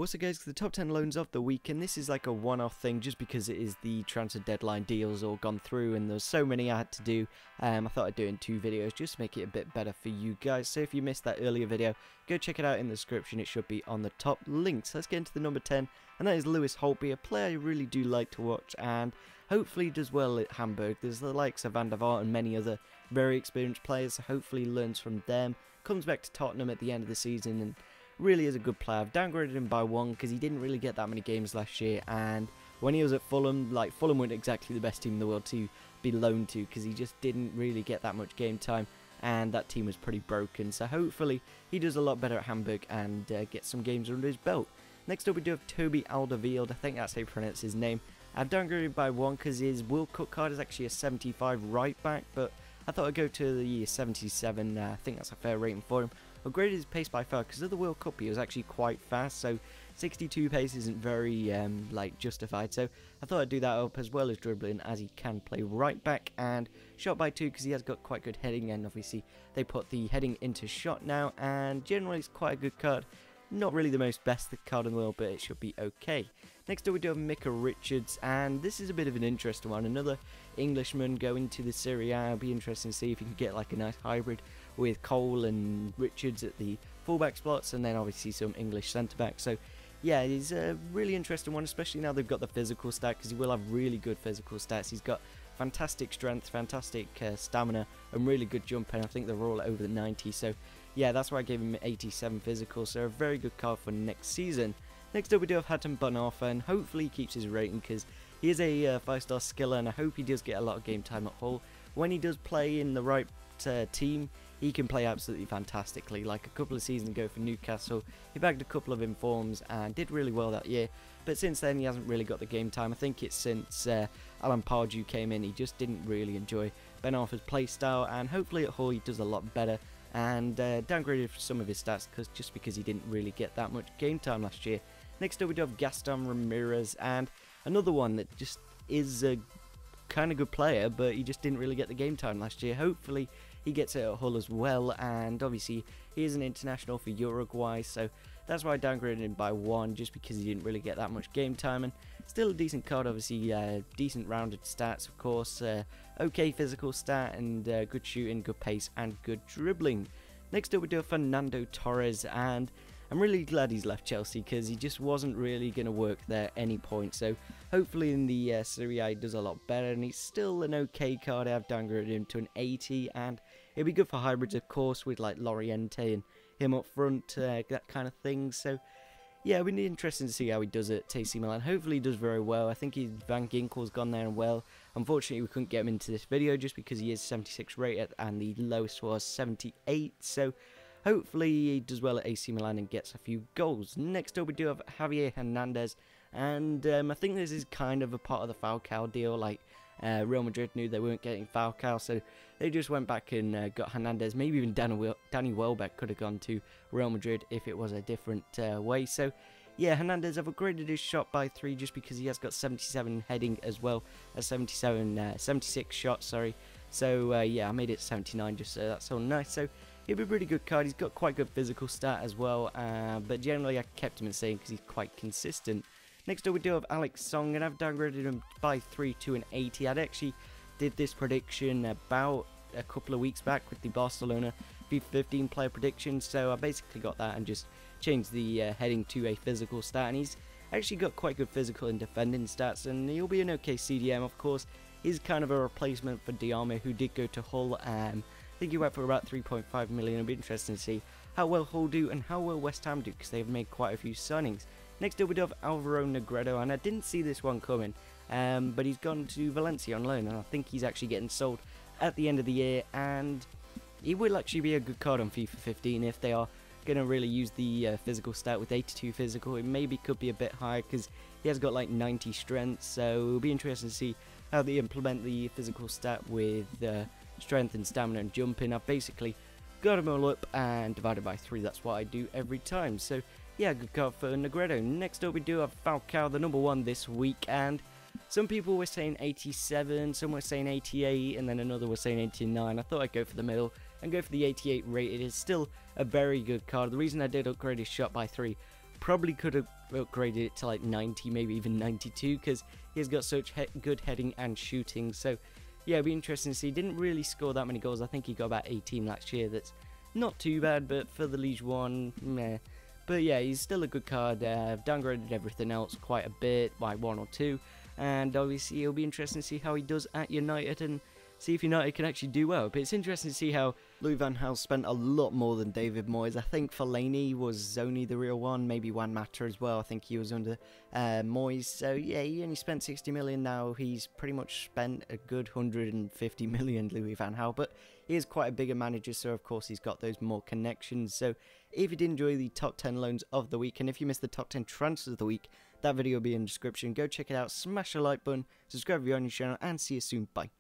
Also guys, the top 10 loans of the week, and this is like a one-off thing just because it is the transfer deadline deals all gone through and there's so many I had to do. I thought I'd do it in 2 videos just to make it a bit better for you guys. So if you missed that earlier video, go check it out in the description. It should be on the top links. Let's get into the number 10, and that is Lewis Holtby, a player I really do like to watch and hopefully does well at Hamburg. There's the likes of Van der Vaart and many other very experienced players, so hopefully he learns from them. Comes back to Tottenham at the end of the season and really is a good player. I've downgraded him by 1 because he didn't really get that many games last year, and when he was at Fulham, Fulham weren't exactly the best team in the world to be loaned to because he just didn't really get that much game time and that team was pretty broken. So hopefully he does a lot better at Hamburg and gets some games under his belt. Next up we do have Toby Odegaard, I think that's how you pronounce his name. I've downgraded by 1 because his World Cup card is actually a 75 right back, but I thought I'd go to the 77, I think that's a fair rating for him. Upgraded his pace by far because of the World Cup he was actually quite fast, so 62 pace isn't very justified, so I thought I'd do that up as well as dribbling, as he can play right back, and shot by 2 because he has got quite good heading, and obviously they put the heading into shot now, and generally it's quite a good card. Not really the most best card in the world, but it should be okay. Next up we do have Micah Richards, and this is a bit of an interesting one. Another Englishman going to the Serie A. It'll be interesting to see if you can get like a nice hybrid with Cole and Richards at the fullback spots, and then obviously some English centre backs. So yeah, he's a really interesting one, especially now they've got the physical stat, because he will have really good physical stats. He's got fantastic strength, fantastic stamina, and really good jump, and I think they're all over the 90. So yeah, that's why I gave him 87 physical, so a very good card for next season. Next up we do have Hatem Bonafa, and hopefully he keeps his rating because he is a 5-star skiller, and I hope he does get a lot of game time at Hull. When he does play in the right team, he can play absolutely fantastically. Like a couple of seasons ago for Newcastle, he bagged a couple of informs and did really well that year, but since then he hasn't really got the game time. I think it's since Alan Pardew came in, he just didn't really enjoy Bonafa's play style, and hopefully at Hull he does a lot better, and downgraded for some of his stats just because he didn't really get that much game time last year. Next up we do have Gaston Ramirez, and another one that just is a kind of good player, but he just didn't really get the game time last year. Hopefully he gets it at Hull as well, and obviously he is an international for Uruguay, so that's why I downgraded him by 1, just because he didn't really get that much game time. And still a decent card, obviously decent rounded stats, of course, okay physical stat, and good shooting, good pace, and good dribbling. Next up we do have Fernando Torres, and I'm really glad he's left Chelsea because he just wasn't really going to work there at any point. So hopefully in the Serie A he does a lot better, and he's still an okay card. I've downgraded him to an 80, and it'll be good for hybrids, of course, with like Loriente and him up front, that kind of thing. So yeah, it'll be interesting to see how he does at AC Milan. Hopefully he does very well. I think Van Ginkel's gone there and well. Unfortunately we couldn't get him into this video just because he is 76 rated and the lowest was 78. So hopefully he does well at AC Milan and gets a few goals. Next up we do have Javier Hernandez, and I think this is kind of a part of the Falcao deal. Like Real Madrid knew they weren't getting Falcao, so they just went back and got Hernandez. Maybe even Danny Welbeck could have gone to Real Madrid if it was a different way. So yeah, Hernandez, I've upgraded his shot by 3 just because he has got 77 heading as well as 76 shots, sorry. So yeah, I made it 79 just so that's all nice. So he'll be a pretty good card. He's got quite good physical stat as well, but generally I kept him the same because he's quite consistent. Next up we do have Alex Song, and I've downgraded him by 3 to an 80. I'd actually did this prediction about a couple of weeks back with the Barcelona FIFA 15 player prediction, so I basically got that and just changed the heading to a physical stat, and he's actually got quite good physical and defending stats, and he'll be an okay CDM. Of course, he's kind of a replacement for Diame, who did go to Hull. I think he went for about 3.5 million. It'll be interesting to see how well Hull do and how well West Ham do, because they've made quite a few signings. Next up we do have Alvaro Negredo, and I didn't see this one coming, but he's gone to Valencia on loan, and I think he's actually getting sold at the end of the year, and he will actually be a good card on FIFA 15 if they are going to really use the physical stat with 82 physical. It maybe could be a bit higher because he has got like 90 strength, so it'll be interesting to see how they implement the physical stat with strength and stamina and jumping. I've basically got them all up and divided by 3. That's what I do every time. So yeah, good card for Negredo. Next up we do have Falcao, the number 1 this week, and some people were saying 87, some were saying 88, and then another was saying 89. I thought I'd go for the middle and go for the 88 rated. It's still a very good card. The reason I did upgrade his shot by 3 Probably could have upgraded it to like 90, maybe even 92, because he's got such good heading and shooting. So yeah, it'll be interesting to see. Didn't really score that many goals. I think he got about 18 last year. That's not too bad, but for the Ligue 1, meh. But yeah, he's still a good card. Downgraded everything else quite a bit, by 1 or 2. And obviously it'll be interesting to see how he does at United and see if United can actually do well. But it's interesting to see how Louis van Gaal spent a lot more than David Moyes. I think Fellaini was only the real one, maybe Juan Mata as well. I think he was under Moyes. So yeah, he only spent 60 million now. He's pretty much spent a good 150 million, Louis van Gaal. But he is quite a bigger manager, so of course he's got those more connections. So if you did enjoy the top 10 loans of the week, and if you missed the top 10 transfers of the week, that video will be in the description. Go check it out, smash the like button, subscribe if you're on your channel, and see you soon. Bye.